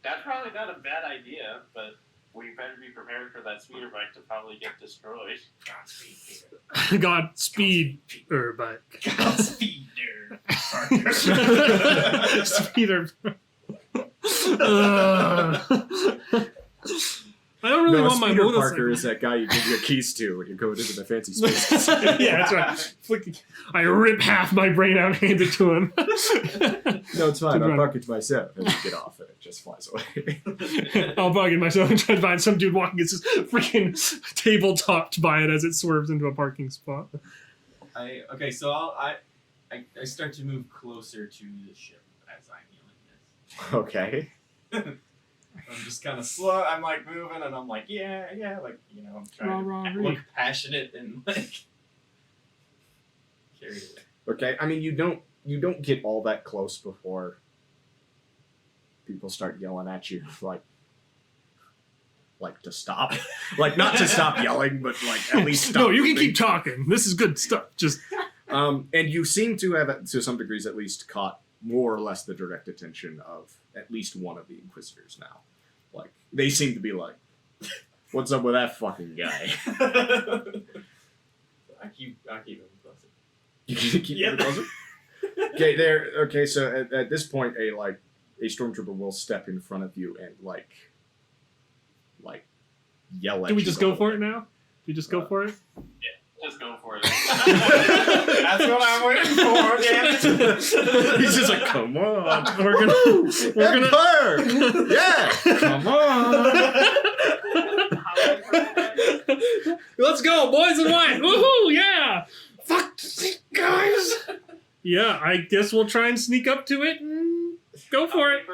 B: That's probably not a bad idea, but we better be prepared for that speeder bike to probably get destroyed.
D: Godspeed, Peter.
A: Godspeed, bike.
D: Godspeed,
A: Speeder. I don't really want my
C: Speeder
A: motorcycle.
C: Parker is that guy you give your keys to when you're going into the fancy spaces.
A: Yeah, that's right. I rip half my brain out and hand it to him.
C: No, it's fine.
A: To
C: I'll
A: run.
C: park it to myself and you get off and it just flies away.
A: I'll bug it myself and try to find some dude walking. It's just freaking table topped by it as it swerves into a parking spot.
D: Okay, so I start to move closer to the ship as I'm yelling this.
C: Okay.
D: I'm just kind of slow. I'm like moving, and I'm like, yeah, like I'm trying to look passionate and like carried away.
C: Okay. I mean, you don't get all that close before people start yelling at you, like to stop, like not to stop yelling, but like at least stop.
A: No, you can
C: moving.
A: keep talking. This is good stuff. Just
C: And you seem to have, to some degrees at least, caught more or less the direct attention of at least one of the Inquisitors now. Like, they seem to be like, what's up with that fucking guy?
D: I keep him closer.
C: You keep it closer? Okay, so at this point, a stormtrooper will step in front of you and like yell at you.
A: do we just go for it now? Do you just go for it?
B: Just go for it.
D: That's what I'm waiting for, damn it.
C: He's just like, come on,
A: We're gonna
C: Empire! Yeah, come on.
A: Let's go, boys in white! Woohoo! Yeah! Fuck, guys! Yeah, I guess we'll try and sneak up to it and go for it.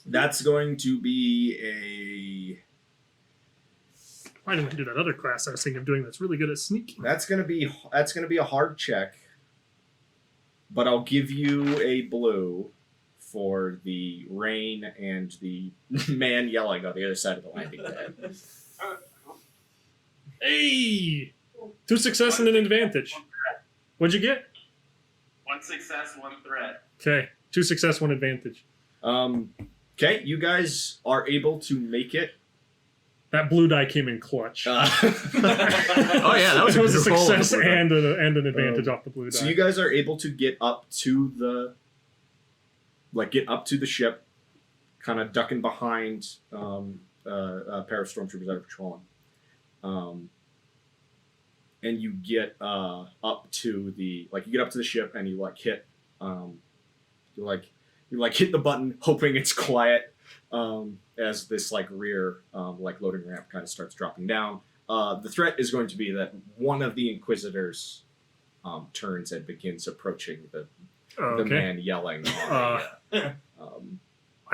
C: That's going to be
A: Why didn't I do that other class I was thinking of doing that's really good at sneaking?
C: that's gonna be a hard check, but I'll give you a blue for the rain and the man yelling on the other side of the landing pad.
A: Hey! 2 success and an advantage. What'd you get?
B: 1 success, 1 threat.
A: Okay, 2 success, 1 advantage.
C: Okay, you guys are able to make it.
A: That blue die came in clutch.
C: Oh yeah, that was
A: It was a
C: good roll on the
A: success
C: blue die.
A: and an advantage off the blue die.
C: So you guys are able to get up to the ship, kind of ducking behind a pair of stormtroopers that are patrolling, and you get up to the ship and you hit hit the button, hoping it's quiet. As this rear loading ramp kind of starts dropping down. The threat is going to be that one of the Inquisitors turns and begins approaching the man yelling.
A: I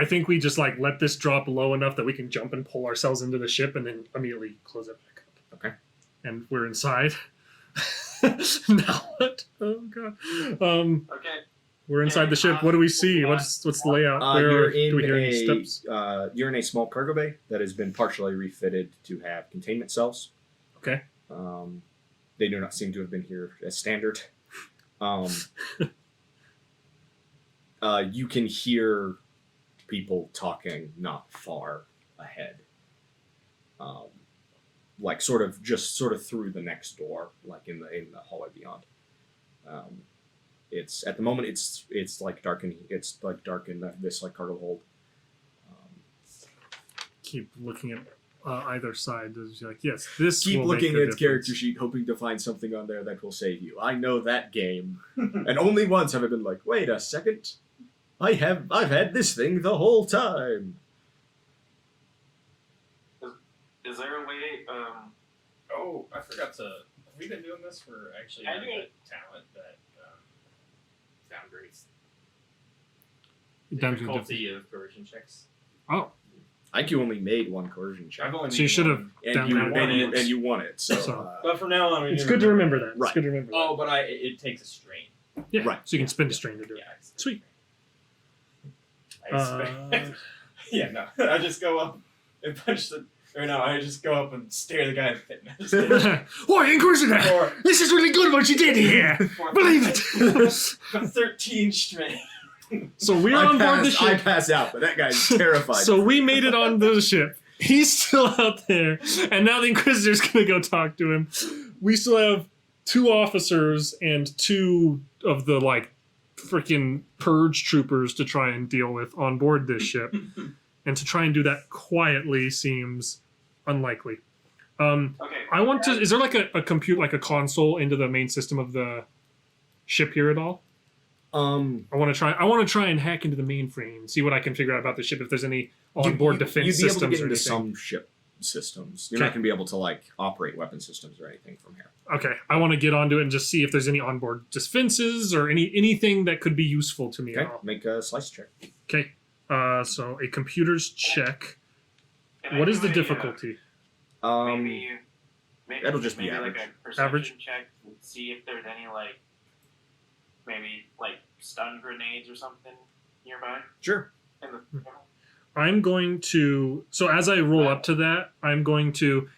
A: think we just let this drop low enough that we can jump and pull ourselves into the ship and then immediately close it back up.
C: Okay.
A: And we're inside. Now what? Oh god.
B: Okay.
A: We're inside the ship. What do we see? What's the layout?
C: You're
A: do we hear any
C: in
A: steps?
C: you're in a small cargo bay that has been partially refitted to have containment cells.
A: Okay.
C: They do not seem to have been here as standard. You can hear people talking not far ahead. Sort of through the next door, in the hallway beyond. It's at the moment it's dark in this cargo hold.
A: Keep looking at either side. It's yes, this.
C: Keep
A: will
C: looking
A: make
C: at
A: the
C: its character
A: difference.
C: sheet, hoping to find something on there that will save you. I know that game, and only once have I been like, wait a second, I've had this thing the whole time.
B: Is there a way?
D: Oh, I forgot to. Have we been doing this for actually
B: I
D: having
B: do.
D: a talent that downgrades
A: Down to
D: difficulty of coercion checks?
A: Oh,
C: IQ only made one coercion check,
D: I've only
A: so you
D: made
A: should have.
D: one.
C: and you won it. So,
A: So-
D: But from now on, we
A: It's
D: do
A: good to remember that. It's
C: Right.
A: good to remember.
D: Oh, but it takes a strain.
A: that. Yeah.
C: right.
A: So you can spend a strain to do it.
D: Yeah.
A: Sweet.
D: I expect. Yeah, no. I just go up and punch the. Or no, I just go up and stare the guy in the face.
A: Oi, Inquisitor!
D: For
A: This is really good what you did here. Believe it.
D: 13 strain.
A: So we're on board the
C: I
A: ship.
C: pass out, but that guy's terrified.
A: So we made it onto the ship. He's still out there, and now the Inquisitor's gonna go talk to him. We still have 2 officers and 2 of the freaking purge troopers to try and deal with on board this ship, and to try and do that quietly seems unlikely.
B: Okay.
A: I want to. Is there a compute a console into the main system of the ship here at all? I want to try and hack into the mainframe, see what I can figure out about the ship. If there's any onboard defense
C: you'd be able
A: systems
C: to get
A: or
C: into
A: anything.
C: some ship systems. You're not going to be able to like operate weapon systems or anything from here.
A: Okay, I want to get onto it and just see if there's any onboard defenses or anything that could be useful to me
C: Okay,
A: at all.
C: make a slice check.
A: Okay, so a computer's check.
B: Can I
A: What is
B: do
A: the
B: a,
A: difficulty?
B: maybe
C: that'll just be
B: maybe
C: average.
B: like a perception
A: Average?
B: check and see if there's any like maybe like stun grenades or something nearby
C: Sure.
B: in the.
A: I'm going to, so as I roll up to that, I'm going to,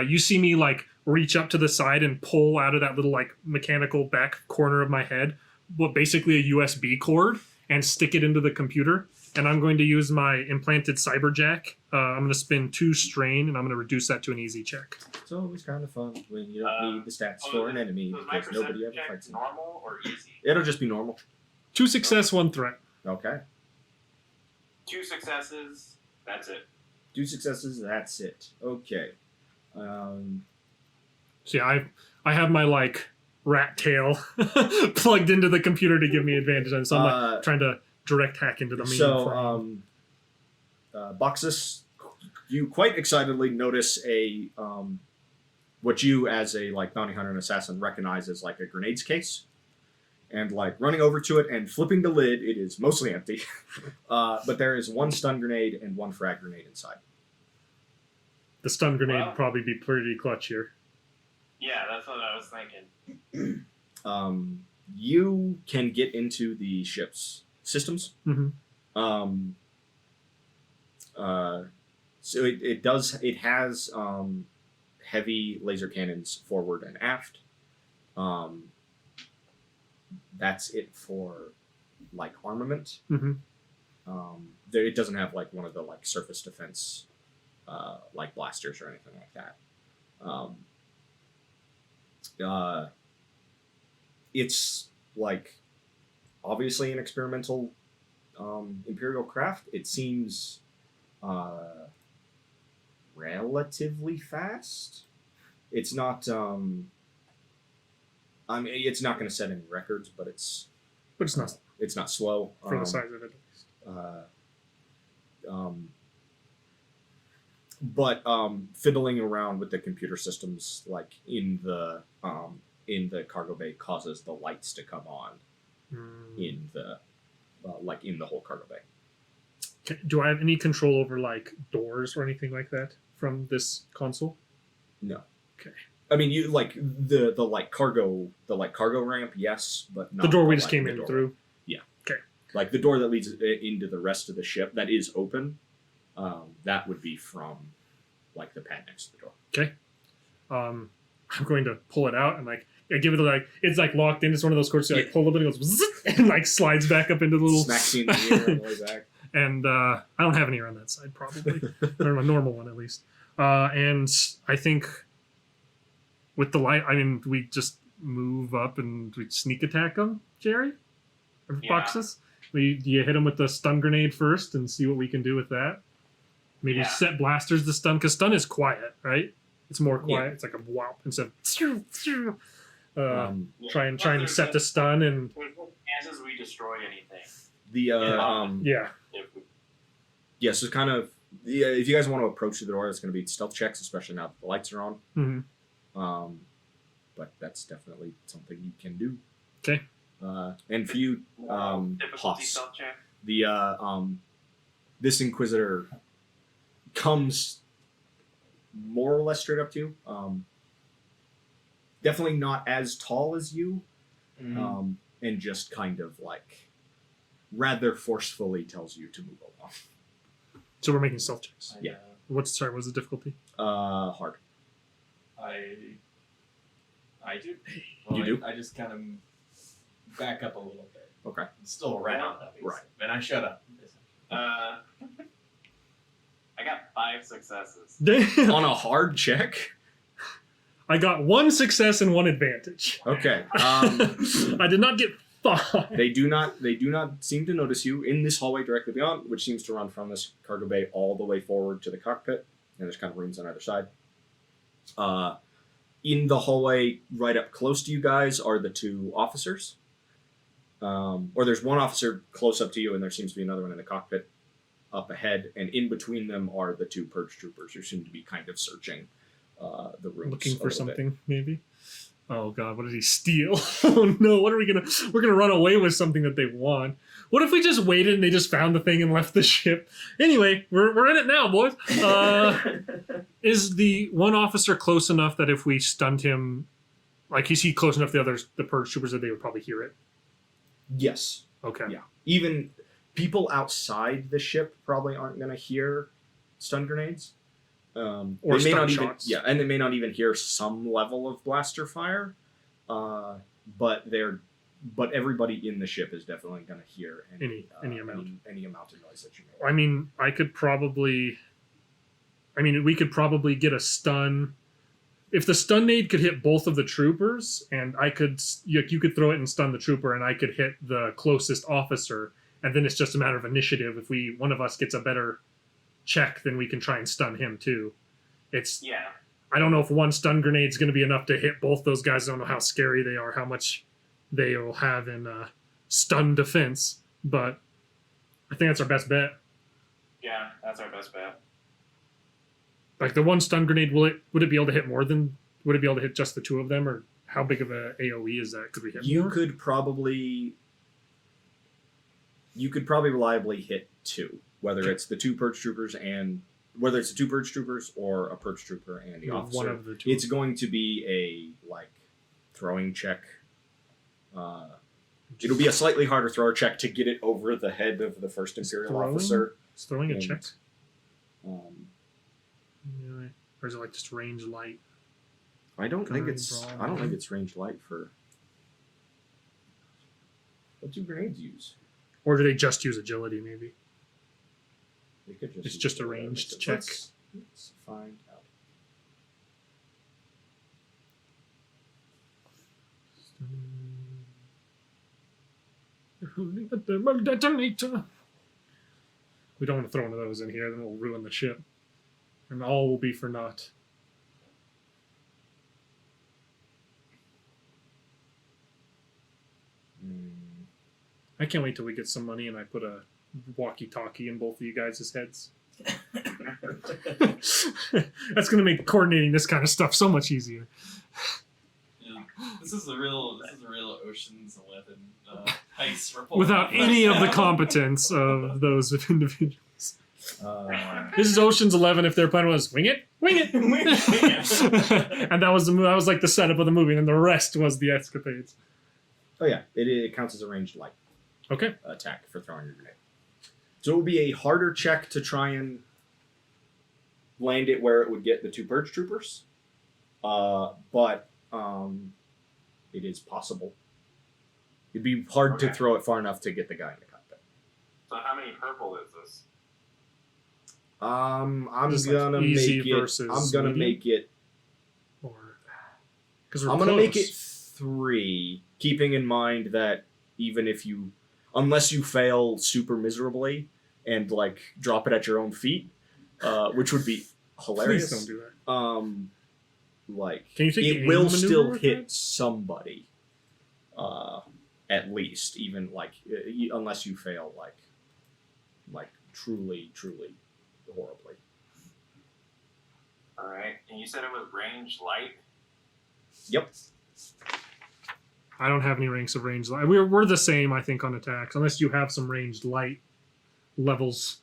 A: you see me like reach up to the side and pull out of that little like mechanical back corner of my head, what basically a USB cord, and stick it into the computer. And I'm going to use my implanted cyberjack. I'm going to spin 2 strain, and I'm going to reduce that to an easy check.
C: It's always kind of fun when you don't need the stats for an enemy
B: Was my
C: because nobody
B: perception
C: ever
B: check
C: fights them.
B: normal or easy?
C: It'll just be normal.
A: 2 success, 1 threat.
C: Okay.
B: 2 successes. That's it.
C: 2 successes, that's it. Okay.
A: So yeah, I have my like rat tail plugged into the computer to give me advantage, and so I'm like trying to direct hack into the main frame.
C: Boxus, you quite excitedly notice a what you as a like bounty hunter and assassin recognize as like a grenades case, and like running over to it and flipping the lid, it is mostly empty, but there is 1 stun grenade and 1 frag grenade inside.
A: The stun grenade
B: Wow.
A: would probably be pretty clutch here.
B: Yeah, that's what I was thinking.
C: You can get into the ship's systems.
A: Mm-hmm.
C: So it has heavy laser cannons forward and aft. That's it for like armament.
A: Mm-hmm.
C: It doesn't have like one of the like surface defense like blasters or anything like that. It's like obviously an experimental Imperial craft. It seems relatively fast. It's not. I mean, it's not going to set any records, but it's.
A: But it's not
C: It's not slow
A: for the size of it.
C: But fiddling around with the computer systems, like in the cargo bay, causes the lights to come on in the in the whole cargo bay.
A: Do I have any control over like doors or anything like that from this console?
C: No.
A: Okay.
C: I mean, you like the cargo ramp, yes, but not
A: The door we
C: the,
A: just
C: like,
A: came
C: the
A: in
C: door.
A: through.
C: Like the door that leads into the rest of the ship that is open, that would be from like the pad next to the door.
A: Okay. I'm going to pull it out and like I give it like it's like locked in. It's one of those cords. So I like pull it and it goes zzz, and like slides back up into the little.
C: Smacks you in the ear on the way back.
A: And I don't have any around that side probably, or a normal one at least. And I think with the light, I mean, we just move up and we sneak attack them, Jerry. Or
B: Yeah.
A: Boxes. Do you hit them with the stun grenade first and see what we can do with that? Maybe
B: Yeah.
A: set blasters to stun, because stun is quiet, right? It's more quiet.
C: Yeah.
A: It's like a whop instead of try and set the stun and
B: There's no chances we destroy anything.
A: yeah.
B: If we,
C: Yeah, so kind of if you guys want to approach the door, it's going to be stealth checks, especially now that the lights are on.
A: Mm-hmm.
C: But that's definitely something you can do.
A: Okay.
C: And for you,
B: difficulty
C: Hoss,
B: self check.
C: the this Inquisitor comes more or less straight up to you. Definitely not as tall as you, and just kind of like rather forcefully tells you to move along.
A: So we're making stealth checks.
C: Yeah.
A: What's the difficulty?
C: Hard.
D: I do.
C: You do?
D: I just kind of back up a little bit.
C: Okay.
D: I'm still around, obviously.
C: Right.
D: And I shut up.
B: I got 5 successes.
C: On a hard check.
A: I got 1 success and 1 advantage.
C: Okay.
A: I did not get 5.
C: They do not seem to notice you in this hallway directly beyond, which seems to run from this cargo bay all the way forward to the cockpit, and there's kind of rooms on either side. In the hallway right up close to you guys are the 2 officers. Or there's one officer close up to you, and there seems to be another one in the cockpit. up ahead, and in between them are the 2 purge troopers who seem to be kind of searching the rooms.
A: Looking
C: a
A: for
C: little bit.
A: something, maybe. Oh God, what did he steal? Oh no, what are we gonna? We're gonna run away with something that they want. What if we just waited and they just found the thing and left the ship? Anyway, we're in it now, boys. Is the one officer close enough that if we stunned him, like is he close enough to the purge troopers that they would probably hear it?
C: Yes.
A: Okay.
C: Yeah. Even people outside the ship probably aren't going to hear stun grenades.
A: Or
C: they may
A: stun
C: not
A: shots.
C: even, and they may not even hear some level of blaster fire. But everybody in the ship is definitely going to hear
A: Any amount.
C: any amount of noise that you make.
A: I mean, we could probably get a stun. If the stun nade could hit both of the troopers, and you could throw it and stun the trooper, and I could hit the closest officer, and then it's just a matter of initiative. If one of us gets a better check, then we can try and stun him too.
B: Yeah.
A: I don't know if one stun grenade is going to be enough to hit both those guys. I don't know how scary they are, how much they will have in stun defense, but I think that's our best bet.
B: Yeah, that's our best bet.
A: Like the one stun grenade, would it be able to hit more than? Would it be able to hit just the 2 of them, or how big of a AOE is that? Could we hit
C: You
A: more?
C: could probably reliably hit 2, whether
A: Okay.
C: it's the 2 purge troopers whether it's the 2 purge troopers or a purge trooper and the officer.
A: One of the 2.
C: It's going to be a throwing check. It'll be a slightly harder thrower check to get it over the head of the first Imperial officer.
A: It's throwing a
C: and,
A: check.
C: Um,
A: Yeah, or is it like just range light?
C: I don't think
A: Guide,
C: it's
A: brawl,
C: range light for. What do grenades use?
A: Or do they just use agility? Maybe.
C: They could
A: It's
C: use
A: just a
C: whatever.
A: ranged check.
C: Let's find out.
A: Detonator. We don't want to throw one of those in here, then we'll ruin the ship. And all will be for naught. I can't wait till we get some money and I put a walkie-talkie in both of you guys' heads. That's going to make coordinating this kind of stuff so much easier.
D: Yeah, this is a real Ocean's 11 heist report.
A: Without any of the competence of those individuals. This is Ocean's 11 if their plan was wing it. And that was like the setup of the movie, and the rest was the escapades.
C: Oh yeah, it counts as a ranged light
A: Okay.
C: attack for throwing your grenade. So it will be a harder check to try and land it where it would get the 2 purge troopers, but it is possible. It'd be hard to throw it far enough to get the guy in the cockpit.
B: So how many purple is this?
C: I'm
A: Just like
C: gonna
A: easy
C: make it.
A: versus
C: I'm gonna
A: medium?
C: make it.
A: Or because
C: I'm gonna make it 3, keeping in mind that even if unless you fail super miserably and drop it at your own feet, which would be hilarious.
A: Please don't do that.
C: Can
A: you take the
C: it will
A: aim maneuver
C: still
A: with
C: hit
A: that?
C: somebody, at least, even unless you fail truly horribly.
B: All right, and you said it was range light.
C: Yep.
A: I don't have any ranks of ranged light. We're the same, I think, on attacks, unless you have some ranged light levels.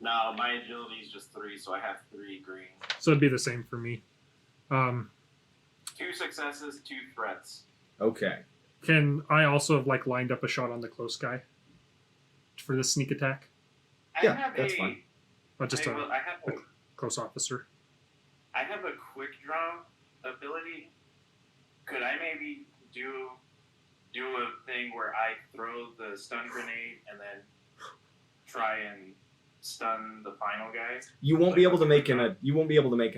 B: No, my agility is just 3, so I have 3 green.
A: So it'd be the same for me.
B: 2 successes, 2 threats.
C: Okay.
A: Can I also have lined up a shot on the close guy for this sneak attack?
C: Yeah, that's fine.
A: But just
B: I
A: a
B: have
A: close officer.
B: I have a quick draw ability. Could I maybe do a thing where I throw the stun grenade and then try and stun the final guy?
C: You won't be able to make an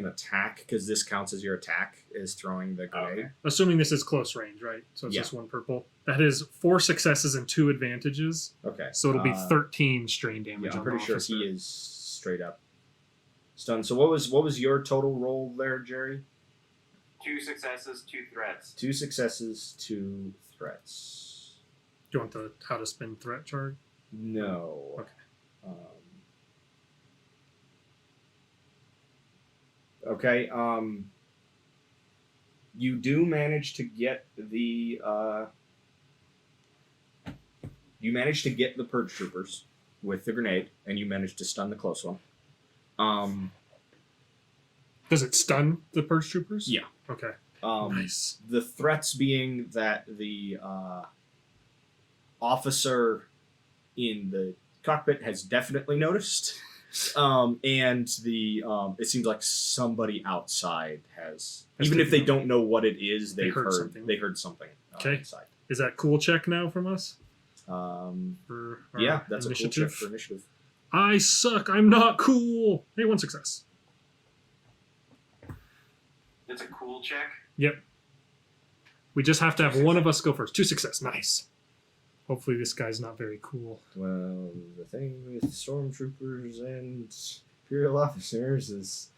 C: attack because this counts as your attack is throwing the grenade.
B: Okay.
A: Assuming this is close range, right? So it's just 1 purple. That is 4 successes and 2 advantages.
C: Okay.
A: So it'll be 13 strain damage.
C: Yeah, I'm
A: on
C: pretty
A: the
C: sure
A: officer.
C: he is straight up stunned. So what was your total roll there, Jerry?
B: 2 successes, 2 threats.
C: 2 successes, 2 threats.
A: Do you want the how to spend threat chart?
C: No.
A: Okay.
C: Okay. You do manage to get the purge troopers with the grenade, and you manage to stun the close one.
A: Does it stun the purge troopers?
C: Yeah.
A: Okay.
C: Nice. The threats being that the officer in the cockpit has definitely noticed, and the it seems like somebody outside has even if they don't know what it is, they heard something inside.
A: Is that cool check now from us?
C: Yeah, that's
A: initiative?
C: A cool check for initiative.
A: I suck. I'm not cool. Hey, 1 success.
B: It's a cool check.
A: Yep. We just have to have one of us go first. 2 success. Nice. Hopefully this guy's not very cool.
C: Well, the thing with stormtroopers and Imperial officers is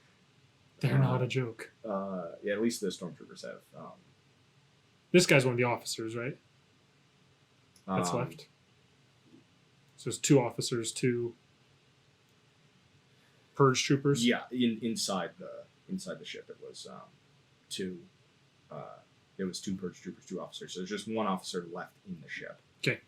A: they're not a joke.
C: Yeah, at least the stormtroopers have.
A: This guy's one of the officers, right? That's left. So there's 2 officers, 2 purge troopers.
C: Yeah, inside the ship, it was 2. It was 2 purge troopers, 2 officers. So there's just 1 officer left in the ship.
A: Okay.